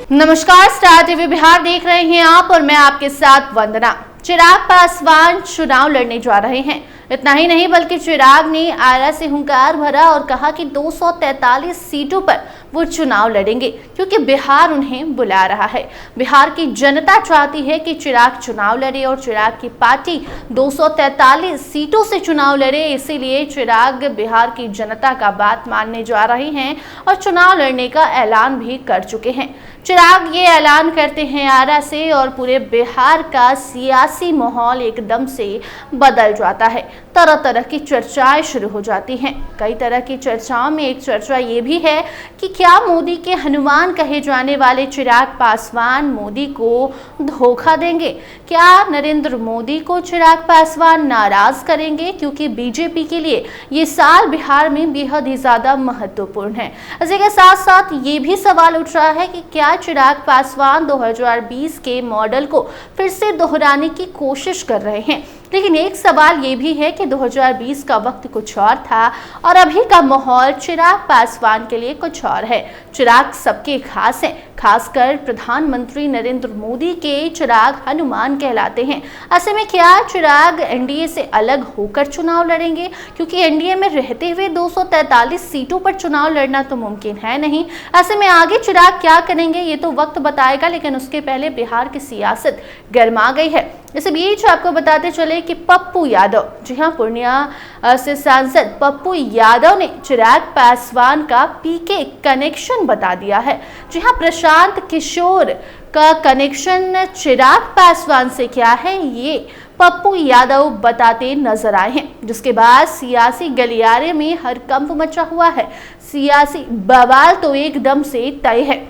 नमस्कार, star TV Bihar देख रहे हैं आप और मैं आपके साथ वंदना। चिराग पासवान चुनाव लड़ने जा रहे हैं। इतना ही नहीं बल्कि चिराग ने आरा से हुंकार भरा और कहा कि 243 सीटों पर वो चुनाव लड़ेंगे क्योंकि बिहार उन्हें बुला रहा है। बिहार की जनता चाहती है कि चिराग चुनाव लड़े और चिराग की पार्टी 243 सीटों से चुनाव लड़े। इसीलिए चिराग बिहार की जनता का बात मानने जा रहे हैं और चुनाव लड़ने का ऐलान भी कर चुके हैं। चिराग ये ऐलान करते हैं आरा से और पूरे बिहार का सियासी माहौल एकदम से बदल जाता है। तरह तरह की चर्चाएं शुरू हो जाती हैं। कई तरह की चर्चाओं में एक चर्चा ये भी है कि क्या मोदी के हनुमान कहे जाने वाले चिराग पासवान मोदी को धोखा देंगे? क्या नरेंद्र मोदी को चिराग पासवान नाराज करेंगे? क्योंकि बीजेपी के लिए ये साल बिहार में बेहद ही ज्यादा महत्वपूर्ण है। इसी के साथ साथ ये भी सवाल उठ रहा है कि क्या चिराग पासवान 2020 के मॉडल को फिर से दोहराने की कोशिश कर रहे हैं। लेकिन एक सवाल ये भी है कि 2020 का वक्त कुछ और था और अभी का माहौल चिराग पासवान के लिए कुछ और है। चिराग सबके खास हैं, खासकर प्रधानमंत्री नरेंद्र मोदी के चिराग हनुमान कहलाते हैं। ऐसे में क्या चिराग एनडीए से अलग होकर चुनाव लड़ेंगे? क्योंकि एनडीए में रहते हुए 243 सीटों पर चुनाव लड़ना तो मुमकिन है नहीं। ऐसे में आगे चिराग क्या करेंगे ये तो वक्त बताएगा, लेकिन उसके पहले बिहार की सियासत गर्मा गई है। इस बीच आपको बताते चले कि पप्पू यादव, जी हाँ, पूर्णिया से सांसद पप्पू यादव ने चिराग पासवान का पीके कनेक्शन बता दिया है। जी हाँ, प्रशांत किशोर का कनेक्शन चिराग पासवान से क्या है ये पप्पू यादव बताते नजर आए हैं, जिसके बाद सियासी गलियारे में हड़कंप मचा हुआ है। सियासी बवाल तो एकदम से तय है,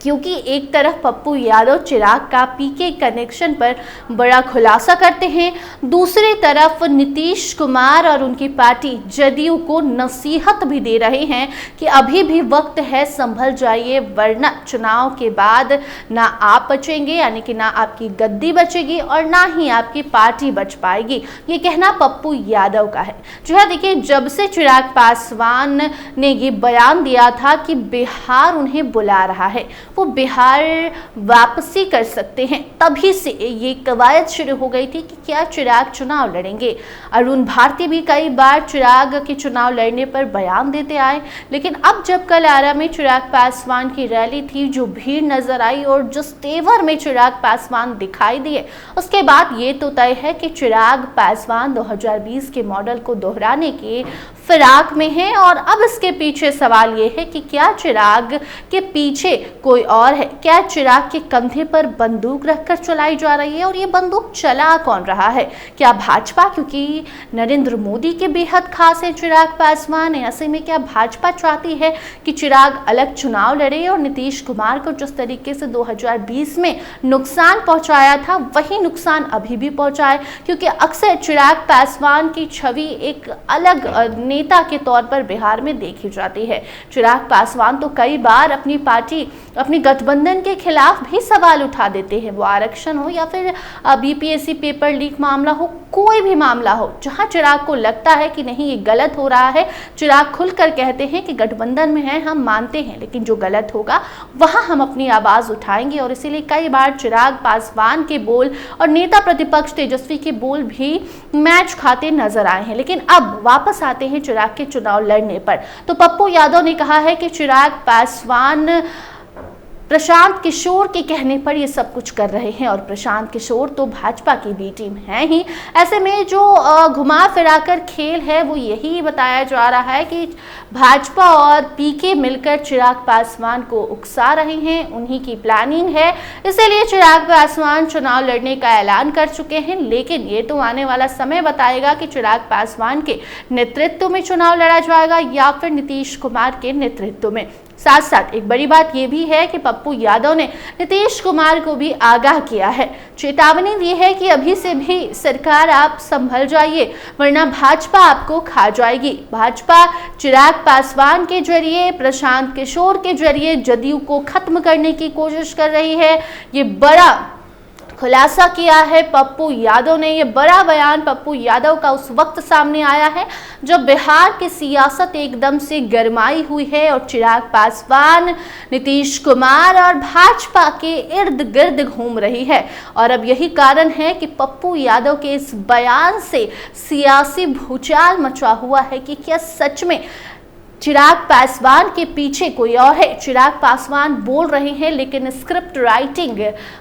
क्योंकि एक तरफ पप्पू यादव चिराग का पीके कनेक्शन पर बड़ा खुलासा करते हैं, दूसरी तरफ नीतीश कुमार और उनकी पार्टी जदयू को नसीहत भी दे रहे हैं कि अभी भी वक्त है, संभल जाइए, वरना चुनाव के बाद ना आप बचेंगे, यानी कि ना आपकी गद्दी बचेगी और ना ही आपकी पार्टी बच पाएगी। ये कहना पप्पू यादव का है। जो है, देखिए, जब से चिराग पासवान ने ये बयान दिया था कि बिहार उन्हें बुला रहा है, वो बिहार वापसी कर सकते हैं, तभी से ये कवायद शुरू हो गई थी कि क्या चिराग चुनाव लड़ेंगे। अरुण भारती भी कई बार चिराग के चुनाव लड़ने पर बयान देते आए, लेकिन अब जब कल आरा में चिराग पासवान की रैली थी, जो भीड़ नजर आई और जिस तेवर में चिराग पासवान दिखाई दिए, उसके बाद ये तो तय है कि चिराग पासवान 2020 के मॉडल को दोहराने के फिराक में है। और अब इसके पीछे सवाल ये है कि क्या चिराग के पीछे कोई और है? क्या चिराग के कंधे पर बंदूक रखकर चलाई जा रही है और ये बंदूक चला कौन रहा है? क्या भाजपा? क्योंकि नरेंद्र मोदी के बेहद खास है चिराग पासवान। ऐसे में क्या भाजपा चाहती है कि चिराग अलग चुनाव लड़े और नीतीश कुमार को जिस तरीके से 2020 में नुकसान पहुंचाया था वही नुकसान अभी भी पहुंचाए? क्योंकि अक्सर चिराग पासवान की छवि एक अलग नेता के तौर पर बिहार में देखी जाती है। चिराग पासवान तो कई बार अपनी पार्टी, अपनी गठबंधन के खिलाफ भी सवाल उठा देते हैं, वो आरक्षण हो या फिर बीपीएससी पेपर लीक मामला हो, कोई भी मामला हो, जहां चिराग को लगता है कि नहीं ये गलत हो रहा है, चिराग खुलकर कहते हैं कि गठबंधन में है, हम मानते हैं, लेकिन जो गलत होगा वहां हम अपनी आवाज उठाएंगे। और इसीलिए कई बार चिराग पासवान के बोल और नेता प्रतिपक्ष तेजस्वी के बोल भी मैच खाते नजर आए हैं। लेकिन अब वापस आते हैं चिराग के चुनाव लड़ने पर, तो पप्पू यादव ने कहा है कि चिराग पासवान प्रशांत किशोर के कहने पर ये सब कुछ कर रहे हैं और प्रशांत किशोर तो भाजपा की बी टीम है ही। ऐसे में जो घुमा फिराकर खेल है वो यही बताया जा रहा है कि भाजपा और पीके मिलकर चिराग पासवान को उकसा रहे हैं, उन्हीं की प्लानिंग है। इसीलिए चिराग पासवान चुनाव लड़ने का ऐलान कर चुके हैं, लेकिन ये तो आने वाला समय बताएगा कि चिराग पासवान के नेतृत्व में चुनाव लड़ा जाएगा या फिर नीतीश कुमार के नेतृत्व में। साथ साथ एक बड़ी बात यह भी है कि पप्पू यादव ने नीतीश कुमार को भी आगाह किया है, चेतावनी दी है कि अभी से भी सरकार आप संभल जाइए, वरना भाजपा आपको खा जाएगी। भाजपा चिराग पासवान के जरिए, प्रशांत किशोर के जरिए जदयू को खत्म करने की कोशिश कर रही है। ये बड़ा खुलासा किया है पप्पू यादव ने। ये बड़ा बयान पप्पू यादव का उस वक्त सामने आया है जब बिहार की सियासत एकदम से गरमाई हुई है और चिराग पासवान, नीतीश कुमार और भाजपा के इर्द गिर्द घूम रही है। और अब यही कारण है कि पप्पू यादव के इस बयान से सियासी भूचाल मचा हुआ है कि क्या सच में चिराग पासवान के पीछे कोई और है। चिराग पासवान बोल रहे हैं लेकिन स्क्रिप्ट राइटिंग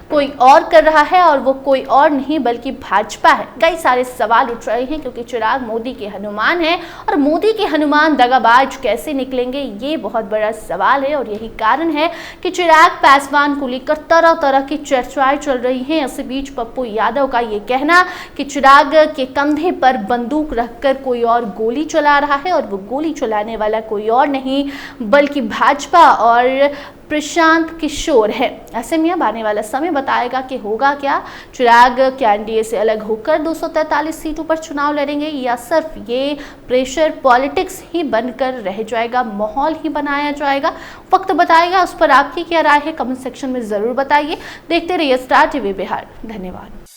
कोई और कर रहा है और वो कोई और नहीं बल्कि भाजपा है। कई सारे सवाल उठ रहे हैं क्योंकि चिराग मोदी के हनुमान हैं और मोदी के हनुमान दगाबाज कैसे निकलेंगे, ये बहुत बड़ा सवाल है। और यही कारण है कि चिराग पासवान को लेकर तरह तरह की चर्चाएं चल रही हैं। इसी बीच पप्पू यादव का ये कहना कि चिराग के कंधे पर बंदूक रखकर कोई और गोली चला रहा है और वो गोली चलाने वाला कोई और नहीं बल्कि भाजपा और प्रशांत किशोर है। ऐसे में अब आने वाला समय बताएगा कि होगा क्या। चिराग क्या एनडीए से अलग होकर 243 सीटों पर चुनाव लड़ेंगे या सिर्फ ये प्रेशर पॉलिटिक्स ही बनकर रह जाएगा, माहौल ही बनाया जाएगा। वक्त बताएगा। उस पर आपकी क्या राय है कमेंट सेक्शन में जरूर बताइए। देखते रहिए स्टार टीवी बिहार। धन्यवाद।